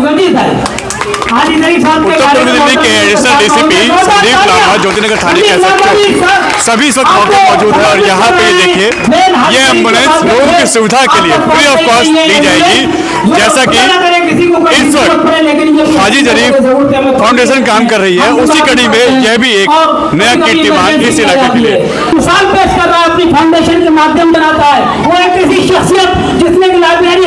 संगठित है। उत्तर दिल्ली के एडिशनल डीसीपी संदीप लामा ज्योतिनगर थाने के एसएचओ सभी इस वक्त मौके पर मौजूद है और यहाँ पे देखिए ये एम्बुलेंस लोगों की सुविधा के लिए फ्री ऑफ कॉस्ट दी जाएगी। जैसा कि इस वक्त हाजी जरीफ फाउंडेशन काम कर रही है, उसी कड़ी में यह भी एक नया कीर्तिमान इस इलाके के लिए मिसाल पेश कर रहा है, अपनी फाउंडेशन के माध्यम बनाता है। वो एक ऐसी शख्सियत जिसने की लाइब्रेरी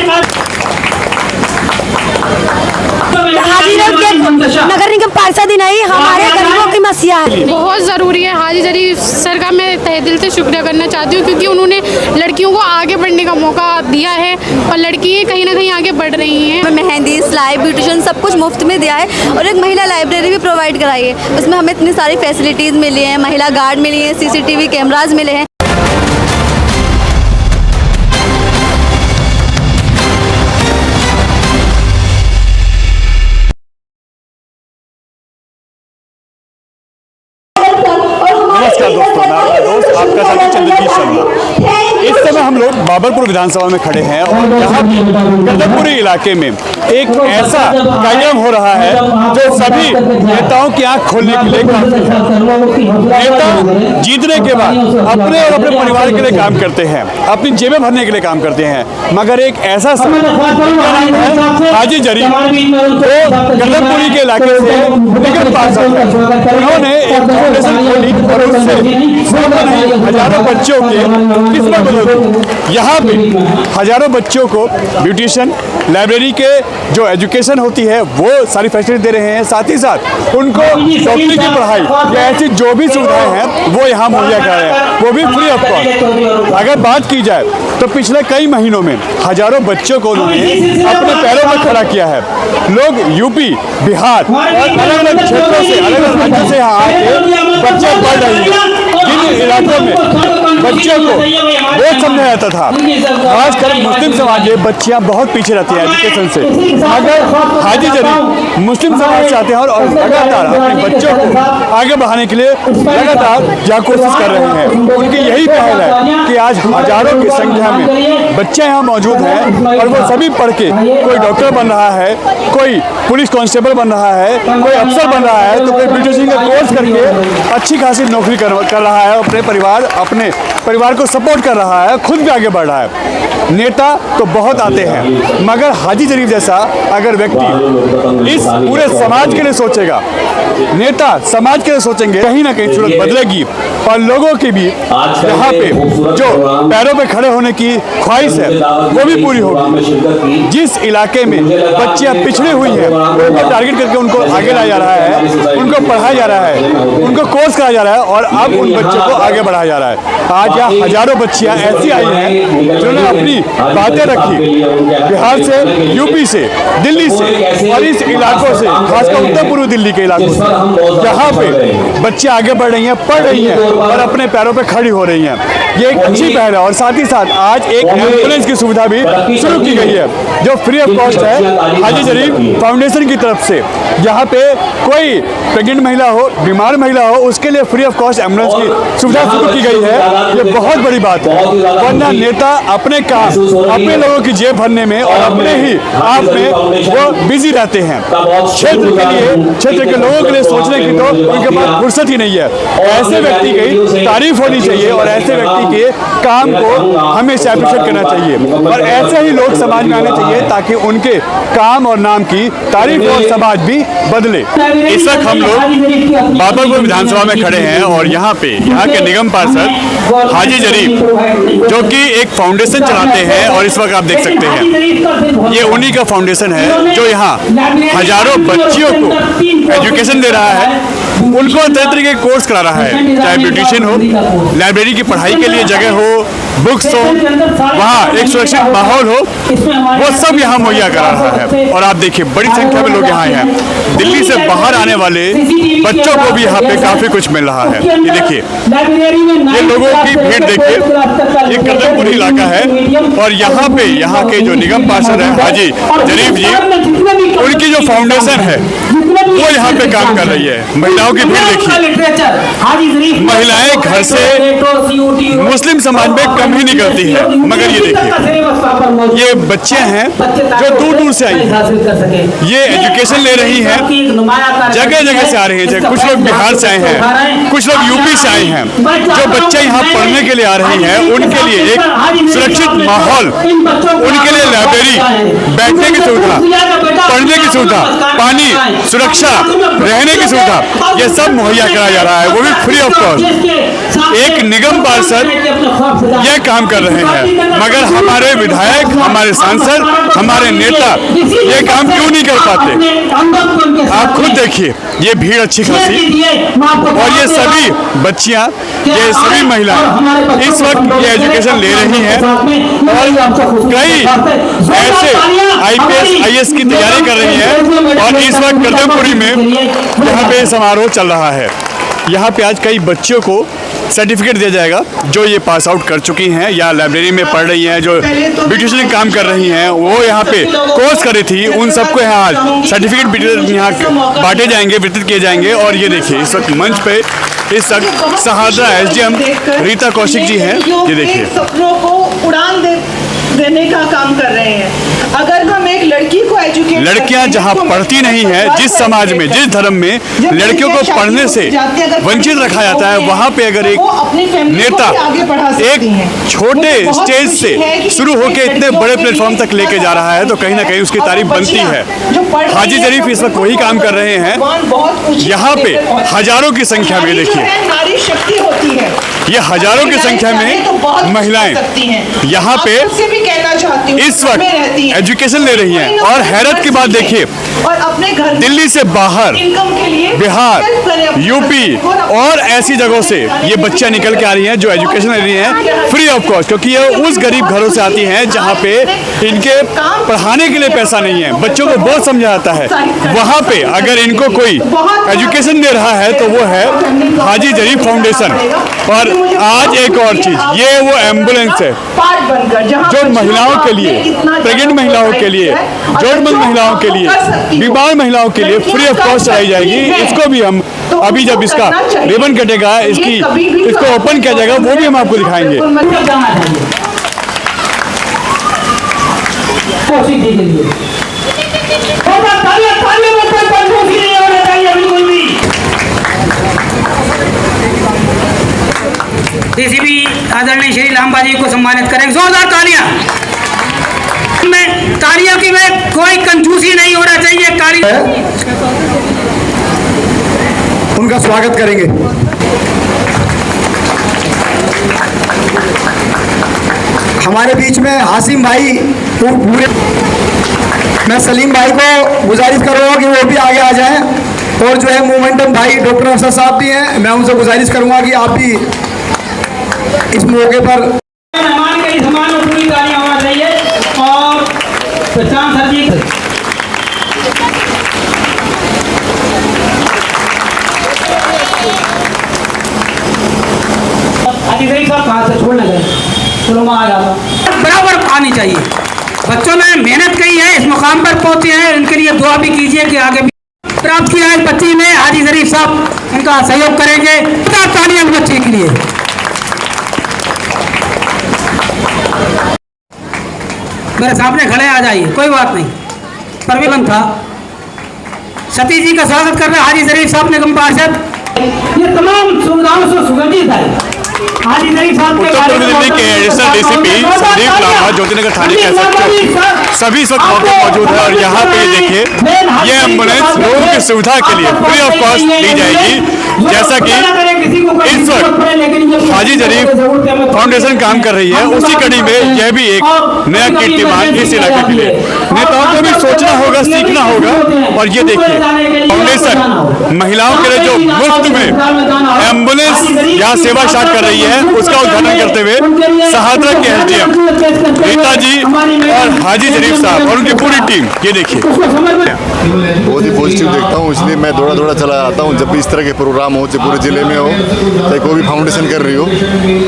नगर निगम पार्षद ही नहीं, हमारे गरीबों की मसीहा है। बहुत ज़रूरी है। हाजी जरीफ सर का मैं तहे दिल से शुक्रिया करना चाहती हूँ, क्योंकि उन्होंने लड़कियों को आगे बढ़ने का मौका दिया है और लड़कियाँ कहीं ना कहीं आगे बढ़ रही हैं। मेहंदी, सिलाई, ब्यूटिशियन सब कुछ मुफ्त में दिया है और एक महिला लाइब्रेरी भी प्रोवाइड कराई है। उसमें हमें इतनी सारी फैसिलिटीज़ मिली हैं, महिला गार्ड मिली हैं, CCTV कैमराज मिले हैं। नमस्कार दोस्तों, मैं आपका दोस्त आपका साथी चंद्रजीत शर्मा। इस समय हम लोग बाबरपुर विधानसभा में खड़े हैं और यहाँ कदमपुरी इलाके में एक ऐसा कार्यक्रम हो रहा है जो सभी नेताओं की आंख खोलने के लिए काफी है। नेता जीतने के बाद अपने और अपने परिवार के लिए काम करते हैं, अपनी जेबें भरने के लिए काम करते हैं, मगर एक ऐसा है हाजी जरीफ जो कदमपुरी के इलाके से निगम पार्षद है। उन्होंने एक फाउंडेशन खोली और उससे हजारों बच्चों के किस्मत बदल। यहाँ पे हजारों बच्चों को ब्यूटिशियन, लाइब्रेरी के जो एजुकेशन होती है वो सारी फैसिलिटी दे रहे हैं, साथ ही साथ उनको डॉक्टरी की पढ़ाई या ऐसी जो भी सुविधाएं हैं वो यहाँ मुहैया करा रहे हैं, वो भी फ्री ऑफ कॉस्ट। अगर बात की जाए तो पिछले कई महीनों में हजारों बच्चों को उन्होंने अपने पैरों पर खड़ा किया है। लोग यूपी, बिहार और अलग अलग क्षेत्रों से, अलग अलग राज्यों से यहाँ आके बच्चे पढ़ रहे हैं। जिन इलाकों में बच्चों को बहुत समझा जाता था, खासकर मुस्लिम समाज में बच्चियां बहुत पीछे रहती हैं एजुकेशन से, मगर हाजी जरीफ मुस्लिम समाज से आते हैं और लगातार अपने बच्चों को आगे बढ़ाने के लिए लगातार यह कोशिश कर रहे हैं। उनकी यही पहल है कि आज हजारों की संख्या में बच्चे यहाँ मौजूद हैं और वो सभी पढ़ के कोई डॉक्टर बन रहा है, कोई पुलिस कांस्टेबल बन रहा है, कोई अफसर बन रहा है, तो कोई ब्यूटिशियन का कोर्स करके अच्छी खासी नौकरी कर रहा है, अपने परिवार को सपोर्ट कर रहा है, खुद भी आगे बढ़ रहा है। नेता तो बहुत आते हैं, मगर हाजी जरीफ जैसा अगर व्यक्ति इस पूरे समाज के लिए सोचेगा, नेता समाज के लिए सोचेंगे, कहीं ना कहीं सूरत बदलेगी और लोगों की भी यहाँ पे जो पैरों पे खड़े होने की ख्वाहिश है वो भी पूरी होगी। जिस इलाके में बच्चियाँ पिछड़ी हुई हैं उनको टारगेट करके उनको आगे लाया जा रहा है, उनको पढ़ाया जा रहा है, उनको कोर्स कराया जा रहा है और अब उन बच्चों को आगे बढ़ाया जा रहा है। आज यहाँ हजारों बच्चियाँ ऐसी आई हैं जिन्होंने अपनी बातें रखी, बिहार से, यूपी से, दिल्ली से और इस इलाकों से, खासकर उत्तर पूर्व दिल्ली के इलाकों से, जहाँ पे बच्चे आगे बढ़ रही हैं, पढ़ रही हैं और अपने पैरों पे खड़ी हो रही हैं। ये एक अच्छी पहल है और साथ ही साथ आज एक एम्बुलेंस की सुविधा भी शुरू की गई है जो फ्री ऑफ कॉस्ट है हाजी जरीफ फाउंडेशन की तरफ से। यहाँ पे कोई प्रेग्नेंट महिला हो, बीमार महिला हो, उसके लिए फ्री ऑफ कॉस्ट एम्बुलेंस की सुविधा शुरू की गई है। ये बहुत बड़ी बात है, वरना नेता अपने काम, अपने लोगों की जेब भरने में और अपने ही आप में वो बिजी रहते हैं। क्षेत्र के लिए, क्षेत्र के लोगों के लिए सोचने की तो उनके पास फुर्सत ही नहीं है। ऐसे व्यक्ति की तारीफ होनी चाहिए और ऐसे व्यक्ति के काम को हमेशा अप्रिशिएट करना चाहिए और ऐसे ही लोग समाज में आने चाहिए ताकि उनके काम और नाम की तारीफ और समाज भी बदले। इस वक्त हम लोग बाबरपुर विधानसभा में खड़े हैं और यहाँ पे यहाँ के निगम पार्षद हाजी जरीफ जो कि एक फाउंडेशन चलाते हैं और इस वक्त आप देख सकते हैं ये उन्हीं का फाउंडेशन है जो यहाँ हजारों बच्चियों को एजुकेशन दे रहा है, उनको तरह तरह के कोर्स करा रहा है, चाहे ब्यूटिशियन हो, लाइब्रेरी की पढ़ाई के लिए जगह हो, बुक्स हो, वहाँ एक सुरक्षित माहौल हो, वो सब यहाँ मुहैया करा रहा है। और आप देखिए बड़ी संख्या में लोग यहाँ हैं, दिल्ली से बाहर आने वाले बच्चों को भी यहाँ पे काफी कुछ मिल रहा है। ये देखिए, ये लोगों की भीड़ देखिए, ये कदमपुरी इलाका है और यहाँ पे यहाँ के जो निगम पार्षद है हाजी जरीफ जी, उनकी जो फाउंडेशन है वो यहाँ पे काम कर रही है। महिलाओं की भीड़ देखिए, महिलाएं घर से मुस्लिम समाज में कम ही निकलती है, मगर ये देखिए ये बच्चे हैं जो दूर दूर से आई हैं, ये एजुकेशन ले रही हैं, जगह जगह से आ रही हैं। कुछ लोग बिहार से आए हैं, कुछ लोग यूपी से आए हैं। जो बच्चे यहाँ पढ़ने के लिए आ रही हैं उनके लिए एक सुरक्षित माहौल, उनके लिए लाइब्रेरी, बैठने की सुविधा, पढ़ने की सुविधा, पानी, सुरक्षा, रहने की सुविधा, ये सब मुहैया कराया जा रहा है, वो भी फ्री ऑफ कॉस्ट। एक निगम पार्षद ये काम कर रहे हैं, मगर हमारे विधायक, हमारे सांसद, हमारे नेता ये काम क्यों नहीं कर पाते? आप खुद देखिए ये भीड़ अच्छी खासी, और ये सभी बच्चियां, ये सभी महिलाएं इस वक्त ये एजुकेशन ले रही हैं और कई ऐसे IPS IAS की तैयारी कर रही हैं। और इस वक्त कदमपुरी में यहाँ पे समारोह चल रहा है। यहाँ पे आज कई बच्चों को सर्टिफिकेट दिया जाएगा जो ये पास आउट कर चुकी हैं या लाइब्रेरी में पढ़ रही हैं, जो ब्यूटिशियन काम कर रही हैं, वो यहाँ पे कोर्स करी थी, उन सबको यहाँ आज सर्टिफिकेट यहाँ बांटे जाएंगे, वितरित किए जाएंगे। और ये देखिए इस वक्त मंच पे इस वक्त शहादरा SDM रीता कौशिक जी हैं, ये देखिए सपनों को उड़ान देने का काम कर रहे हैं। अगर हम एक लड़की को एजुकेट, लड़कियां जहां पढ़ती नहीं है, जिस समाज में, जिस धर्म में लड़कियों को पढ़ने से वंचित रखा जाता है, वहां पे अगर एक नेता एक छोटे स्टेज से शुरू होकर इतने बड़े प्लेटफॉर्म तक लेके जा रहा है तो कहीं ना कहीं उसकी तारीफ बनती है। हाजी जरीफ इस वक्त वही काम कर रहे हैं। यहाँ पे हजारों की संख्या में देखिए, नारी शक्ति होती है, ये हजारों की संख्या में महिलाएं यहाँ पे इस वक्त एजुकेशन ले रही हैं। और हैरत की बात देखिए, और अपने घर दिल्ली से बाहर, इनकम के लिए बिहार, यूपी और ऐसी जगहों से ये बच्चियां निकल के आ रही हैं जो एजुकेशन ले रही हैं फ्री ऑफ कॉस्ट, क्योंकि ये उस गरीब घरों से आती हैं जहाँ पे इनके पढ़ाने के लिए पैसा नहीं है, बच्चों को बहुत समझा जाता है। वहाँ पे अगर इनको कोई एजुकेशन दे रहा है तो वो है हाजी जरीफ फाउंडेशन। और आज एक और चीज, ये वो एम्बुलेंस है जो महिलाओं के लिए, प्रेग्नेंट महिलाओं के लिए, जरूरतमंद महिलाओं के लिए, बीमार महिलाओं के लिए फ्री ऑफ कॉस्ट चलाई जाएगी। इसको भी हम अभी जब इसका रिबन कटेगा, इसको ओपन किया जाएगा, वो भी हम आपको दिखाएंगे। DCP आदरणीय श्री लांबा जी को सम्मानित करेंगे। जोरदार तालियां। में तालियों की में कोई कंजूसी नहीं होना चाहिए। उनका स्वागत करेंगे। हमारे बीच में हासिम भाई पूरे, मैं सलीम भाई को गुजारिश करूंगा कि वो भी आगे आ जाएं। और जो है मोमेंटम भाई डॉक्टर अफसर साहब भी हैं, मैं उनसे गुजारिश करूंगा कि आप भी इस मौके पर मेहमान के सम्मान में पूरी तालियां होना चाहिए। और प्रशांत सर जी, साहब कहाँ से छोड़ने गए, चलो मैं आ जाता। बराबर आनी चाहिए। बच्चों ने मेहनत की है, इस मुकाम पर पहुंचे हैं, इनके लिए दुआ भी कीजिए कि आगे भी प्राप्त किया है। बच्ची ने हाजी जरीफ साहब उनका सहयोग करेंगे। तालियां बच्चे के लिए। मेरे सामने खड़े आ जाइए, कोई बात नहीं, प्रबंध था। सतीश जी का स्वागत कर रहे हैं हाजी जरीफ साहब निगम पार्षद। ये तमाम सुविधाओं से सुगंधित है। हाजी जरीफ साहब के उत्तर पूर्व दिल्ली के एडिशनल DCP संदीप लांबा ज्योतिनगर थाने के SHO सभी इस वक्त मौके मौजूद है। और यहाँ पे देखिए ये एम्बुलेंस लोगों की सुविधा के लिए फ्री ऑफ कॉस्ट दी जाएगी। जैसा कि इस वक्त हाजी जरीफ फाउंडेशन काम कर रही है, उसी कड़ी में यह भी एक नया कीर्तिमान इस इलाके के लिए। नेताओं को भी सोचना होगा, सीखना होगा। और ये देखिए फाउंडेशन महिलाओं के लिए जो मुफ्त में एम्बुलेंस यहाँ सेवा स्टार्ट कर रही है, उसका उद्घाटन करते हुए शहादरा के SDM रीता जी और हाजी जरीफ साहब और उनकी पूरी टीम, ये देखिए। बहुत ही पॉजिटिव देखता हूँ, इसलिए मैं दौड़ा दौड़ा चला आता हूँ जब भी इस तरह के प्रोग्राम हो, चाहे पूरे ज़िले में हो, चाहे कोई भी फाउंडेशन कर रही हो,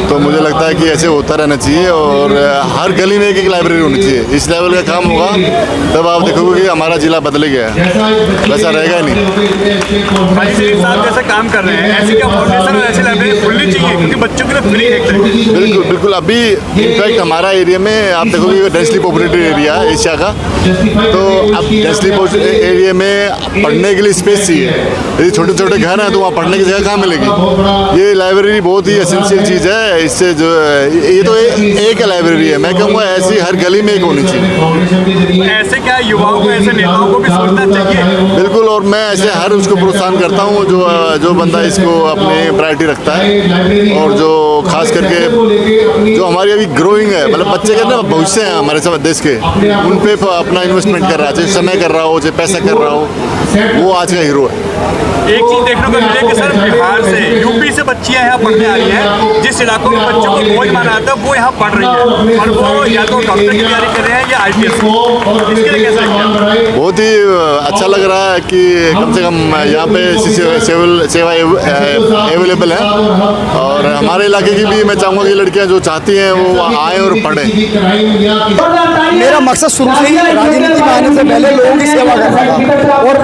तो मुझे लगता है कि ऐसे होता रहना चाहिए। और हर गली में एक एक लाइब्रेरी होनी चाहिए। इस लेवल का काम होगा तब आप देखोगे कि हमारा जिला बदल गया है, वैसा रहेगा नहीं। हाजी जरीफ साहब जैसे काम कर रहे हैं, ऐसी क्या फाउंडेशन और ऐसी लाइब्रेरी खुलनी चाहिए, क्योंकि बच्चों के लिए फ्री है एक तरह की। बिल्कुल बिल्कुल। अभी इनफैक्ट हमारा एरिया में आप देखोगे डेंसली पॉपुलेटेड एरिया है एशिया का, तो अब डेंसली पॉपुलेटेड एरिया में पढ़ने के लिए स्पेस चाहिए। यदि छोटे छोटे घर हैं तो वहाँ पढ़ने की जगह कहाँ मिलेगी। ये लाइब्रेरी बहुत ही एसेंशियल चीज़ है। इससे जो ये तो एक लाइब्रेरी है, मैं कहूँगा ऐसी हर गली में एक होनी चाहिए। ऐसे क्या युवाओं को, ऐसे नेताओं को भी सोचना चाहिए। बिल्कुल, और मैं ऐसे हर उसको प्रोत्साहन करता हूँ जो बंदा इसको अपनी प्रायोरिटी रखता है, और जो खास करके जो हमारी अभी ग्रोइंग है, मतलब बच्चे के ना भविष्य हैं हमारे सब देश के, उन पे अपना इन्वेस्टमेंट कर रहा है, चाहे समय कर रहा हो चाहे पैसा कर रहा हो, वो आज का हीरो है। एक चीज देखने को मिले कि सर बिहार से, यूपी से बच्चियां यहाँ पढ़ने आ रही हैं, जिस इलाकों में बच्चों को बोझ माना जाता है वो यहाँ पढ़ रही है, और वो या तो डॉक्टर की तैयारी कर रहे हैं या IPS। इसके लिए कैसा है? बहुत ही अच्छा लग रहा है कि कम से कम यहाँ पे सेवा अवेलेबल है, और हमारे इलाके की भी मैं चाहूँगा कि लड़कियाँ जो चाहती हैं वो आएँ और पढ़ें। मेरा मकसद शुरू से ही राजनीति में आने से पहले लोगों की सेवा करना था, और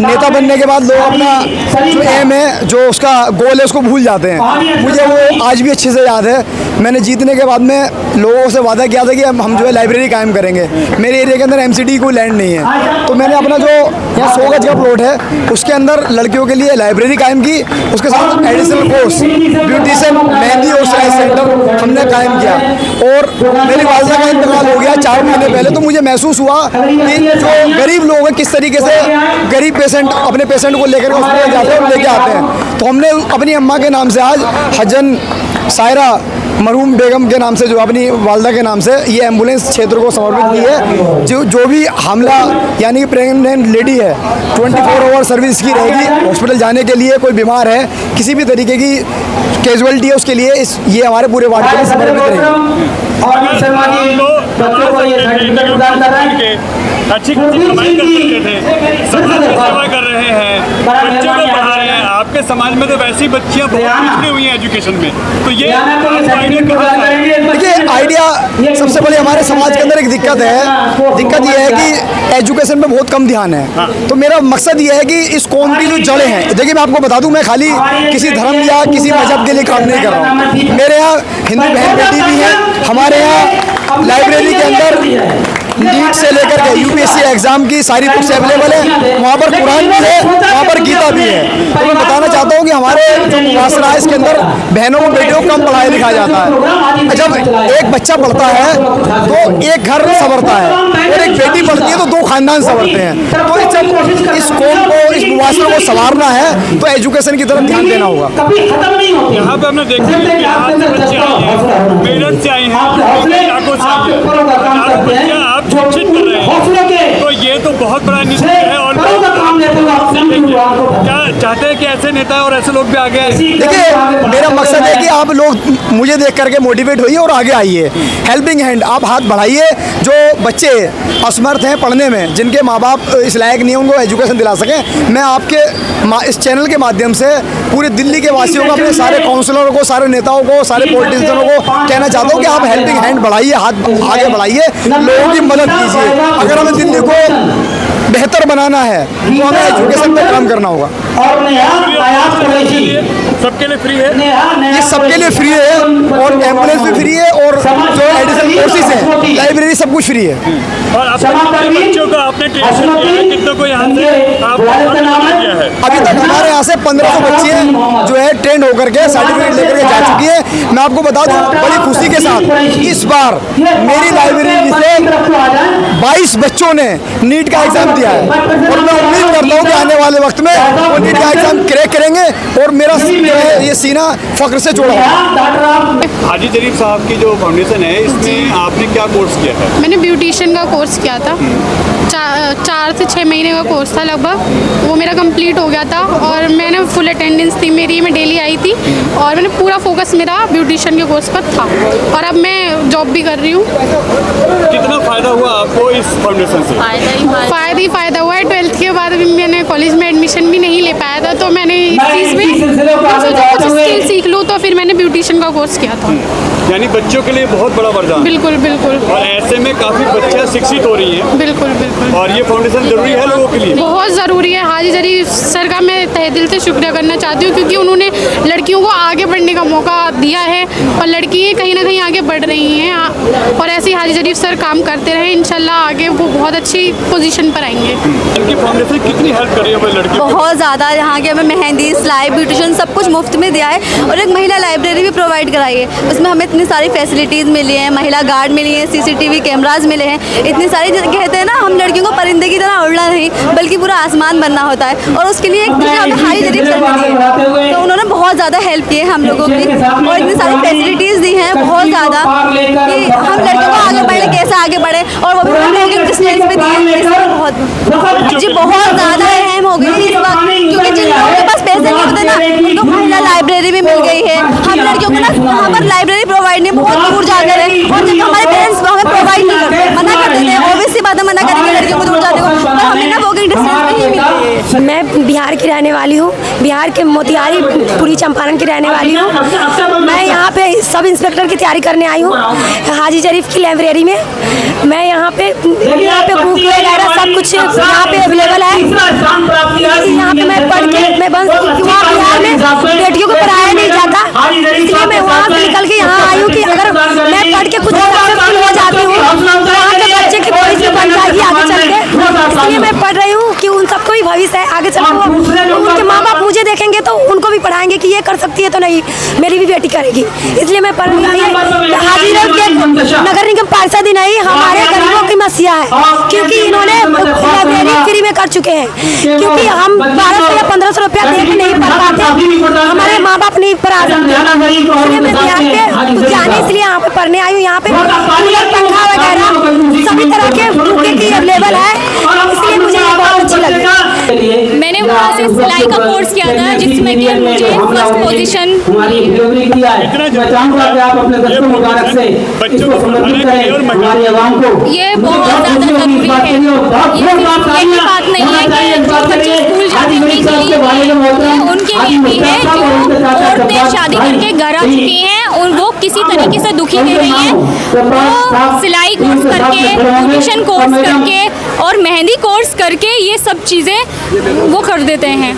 नेता बनने के बाद लोग अपना जो एम है, जो उसका गोल है, उसको भूल जाते हैं। मुझे वो आज भी अच्छे से याद है। मैंने जीतने के बाद में लोगों से वादा किया था कि हम जो है लाइब्रेरी कायम करेंगे। मेरे एरिया के अंदर MCD कोई लैंड नहीं है, तो मैंने अपना जो यहाँ 100 गज का प्लॉट है उसके अंदर लड़कियों के लिए लाइब्रेरी कायम की। उसके साथ एडिशनल कोर्स ब्यूटिशियन, मेहंदी और सिलाई सेंटर हमने कायम किया। और मेरी वालदा का इंतकाल हो गया 4 महीने पहले, तो मुझे महसूस हुआ कि जो गरीब लोग हैं किस तरीके से गरीब पेशेंट अपने पेशेंट को लेकर हॉस्पिटल जाते हैं और लेके आते हैं। तो हमने अपनी अम्मा के नाम से आज हजन सायरा मरहूम बेगम के नाम से, जो अपनी वालदा के नाम से, ये एम्बुलेंस क्षेत्र को समर्पित की है। जो भी हमला यानी प्रेग्नेंट लेडी है 24 आवर सर्विस की रहेगी। हॉस्पिटल जाने के लिए कोई बीमार है, किसी भी तरीके की कैजुअलिटी है, उसके लिए ये हमारे पूरे वार्ड के लिए समर्पित रहेगी। बच्चों को ये सर्टिफिकेट प्रदान कर रहे हैं, अच्छी खासी कमाई कर सकते थे, समाज की सेवा कर रहे हैं, बच्चों को पढ़ा रहे हैं। आपके समाज में तो वैसी बच्चियां बहुत पिछड़ी हुई हैं एजुकेशन में, तो ये देखिए आइडिया सबसे बड़ी हमारे समाज के अंदर एक दिक्कत है। दिक्कत ये है कि एजुकेशन में बहुत कम ध्यान है। तो मेरा मकसद ये है कि इस कौम की जो जड़ें हैं, देखिए मैं आपको बता दूं, मैं खाली किसी धर्म या किसी मजहब के लिए काम नहीं कर रहा हूँ। मेरे यहाँ हिंदू बहन बेटी भी है। हमारे यहाँ लाइब्रेरी के अंदर नीट से लेकर के UPSC एग्जाम की सारी बुक्स अवेलेबल है। वहाँ पर कुरान भी है, वहाँ पर गीता भी है। तो मैं बताना चाहता हूँ कि हमारे जो मुआसरा है इसके अंदर बहनों को बेटियों को कम पढ़ाया लिखाया जाता है। जब एक बच्चा पढ़ता है तो एक घर संवरता है, और एक बेटी पढ़ती है तो 2 खानदान संवरते हैं। तो जब इस कौम को, इस मुआसरे को संवारना है तो एजुकेशन की तरफ ध्यान देना होगा। यहाँ पे हमने देखा कि बिहार से बच्चे आए हैं, मेरठ से आए हैं, आप शिक्षित कर रहे हैं, तो ये तो बहुत बड़ा निश्चय है। और क्या चाहते हैं कि ऐसे नेता और ऐसे लोग भी आगे आए? देखिए मेरा मकसद है कि आप लोग मुझे देख करके मोटिवेट होइए और आगे आइए। हेल्पिंग हैंड आप हाथ बढ़ाइए। जो बच्चे असमर्थ हैं पढ़ने में, जिनके माँ बाप इस लायक नहीं है, उनको एजुकेशन दिला सकें। मैं आपके इस चैनल के माध्यम से पूरे दिल्ली के वासियों को, अपने सारे काउंसलरों को, सारे नेताओं को, सारे पॉलिटिशियनों को कहना चाहता हूँ कि आप हेल्पिंग हैंड बढ़ाइए, हाथ आगे बढ़ाइए, लोगों की मदद कीजिए। अगर हमें दिल्ली को बेहतर बनाना है तो हमें एजुकेशन पर काम करना होगा। सबके लिए फ्री है, ये सबके लिए फ्री है, और एम्बुलेंस भी फ्री है, और जो एडिशनल कोर्सेज हैं, लाइब्रेरी सब कुछ फ्री है। और बच्चों को आपने ट्रेनिंग किया है, कितनों को यहाँ से किया है? अभी तक हमारे यहाँ से 1500 बच्चे जो है ट्रेंड होकर के सर्टिफिकेट लेकर के जा चुकी है। मैं आपको बता दूं बड़ी खुशी के साथ इस बार मेरी लाइब्रेरी से 22 बच्चों ने नीट का एग्जाम दिया है, और मैं उम्मीद करता हूँ कि आने वाले वक्त में वो नीट का एग्जाम क्रैक करेंगे, और मेरा जो है ये सीना फख्र से जोड़ा है। हाजी जरीफ साहब की जो फाउंडेशन है, इसमें आपने क्या कोर्स किया है? मैंने ब्यूटिशियन का कोर्स किया था, 4 से 6 महीने का कोर्स था लगभग। वो मेरा कंप्लीट हो गया था, और मैंने फुल अटेंडेंस थी मेरी, मैं डेली आई थी, और मैंने पूरा फोकस मेरा ब्यूटिशियन के कोर्स पर था, और अब मैं जॉब भी कर रही हूँ। कितना फ़ायदा हुआ आपको इस फाउंडेशन से? फ़ायदा हुआ है। 12th के बाद अभी मैंने कॉलेज में एडमिशन भी नहीं ले पाया था, तो मैंने इस चीज़ में सोचा कुछ स्किल सीख लूँ हूँ तो फिर मैंने ब्यूटिशियन का कोर्स किया था। यानी बच्चों के लिए बहुत बड़ा वरदान। बिल्कुल बिल्कुल। और ऐसे में काफ़ी बच्चियाँ शिक्षित हो रही हैं। बिल्कुल बिल्कुल। और ये फाउंडेशन ज़रूरी है लोगों के लिए, बहुत ज़रूरी है। हाजी जरीफ सर का मैं तहे दिल से शुक्रिया करना चाहती हूँ, क्योंकि उन्होंने लड़कियों को आगे बढ़ने का मौका दिया है और लड़कियाँ कहीं ना कहीं आगे बढ़ रही हैं। और ऐसे ही हाजी जरीफ सर काम करते रहे, इंशाल्लाह आगे वो बहुत अच्छी पोजीशन पर आएंगे। इनकी फाउंडेशन कितनी हेल्प कर रही है लड़कियों को? बहुत ज़्यादा। यहाँ के हमें मेहंदी, सिलाई, ब्यूटिशियन सब कुछ मुफ्त में दिया है और एक महिला लाइब्रेरी भी प्रोवाइड कराई है। उसमें हमें इतनी सारी फैसिलिटीज़ मिली हैं, महिला गार्ड मिली हैं, CCTV कैमराज मिले हैं, इतनी सारी। कहते हैं ना, हम लड़कियों को परिंदे की तरह उड़ना नहीं बल्कि पूरा आसमान बनना होता है, और उसके लिए एक हमें हाजी जरीफ सर ने दी है, तो उन्होंने बहुत ज़्यादा हेल्प की है हम लोगों की और इतनी सारी फैसिलिटीज़ दी हैं बहुत ज़्यादा कि हम लड़कियों को आगे बढ़े, कैसे आगे बढ़े, और वो भी हम लोगों के डिस्टेंस पे दिए हैं। बहुत जी बहुत ज़्यादा अहम हो गई इस वक्त, क्योंकि जिन लोगों के पास पैसे नहीं होते ना, उनको महिला लाइब्रेरी भी मिल गई है। हम लड़कियों को ना वहाँ पर लाइब्रेरी प्रोवाइड नहीं, बहुत दूर जाकर है, और जब हमारे पेरेंट्स हमें प्रोवाइड नहीं करते, मना कर देते हैं, ऑब्वियसली बात है, मना करेंगे लड़कियों को दूर जाने को, तो हमें ना वॉकिंग डिस्टेंस पे ही मिलती है। मैं बिहार की रहने वाली हूँ, बिहार के मोतिहारी पूरी चंपारण की रहने वाली हूँ। मैं यहाँ पे सब इंस्पेक्टर की तैयारी करने आई हूँ हाजी जरीफ की लाइब्रेरी में। मैं यहाँ पे बुक वगैरह सब कुछ यहाँ पे अवेलेबल है। यहाँ पे मैं पढ़ के मैं वहाँ बिहार में बेटियों को पढ़ाया नहीं जाता, इसलिए मैं वहाँ से निकल के यहाँ आई हूँ कि अगर मैं पढ़ के कुछ सक्सेसफुल हो जाती हूँ तो वहाँ के बच्चे की भविष्य बन जाएगी आगे चल के। इसलिए मैं पढ़ रही हूँ कि उन सबको भी भविष्य है आगे चल के। उनके माँ बाप मुझे देखेंगे तो उनको भी पढ़ाएंगे कि ये कर सकती है तो नहीं, मेरी भी बेटी करेगी। इसलिए मैं पढ़ रही हूँ। हाजी नगर निगम पार्षद ही नहीं, हमारे गरीबों की मसीहा है, क्योंकि इन्होंने लाइब्रेरी फ्री में कर चुके हैं। क्योंकि हम 1200 या 1500 रुपया दे के नहीं पढ़ पाते, हमारे माँ बाप नहीं पढ़ा सकते, इसलिए मैं बिहार के जाने इसलिए यहाँ पे पढ़ने आई हूँ। यहाँ पे पंखा वगैरह सभी तरह के बुके की अवेलेबल है, इसलिए मुझे ये बहुत अच्छी लगी। मैंने वहाँ से सिलाई का कोर्स किया था, जिसमें कि मुझे फर्स्ट पोजीशन ये बहुत ज़्यादा ज़रूरी है। ये यही बात नहीं है कि जो बच्चे स्कूल जाते नहीं चाहिए, उनके लिए भी है। जो औरतें शादी करके घर आ चुकी हैं और वो किसी तरीके से दुखी नहीं रही हैं, वो सिलाई कोर्स करके, ब्यूटिशियन कोर्स करके और मेहंदी कोर्स करके ये सब चीज़ें वो कर देते हैं।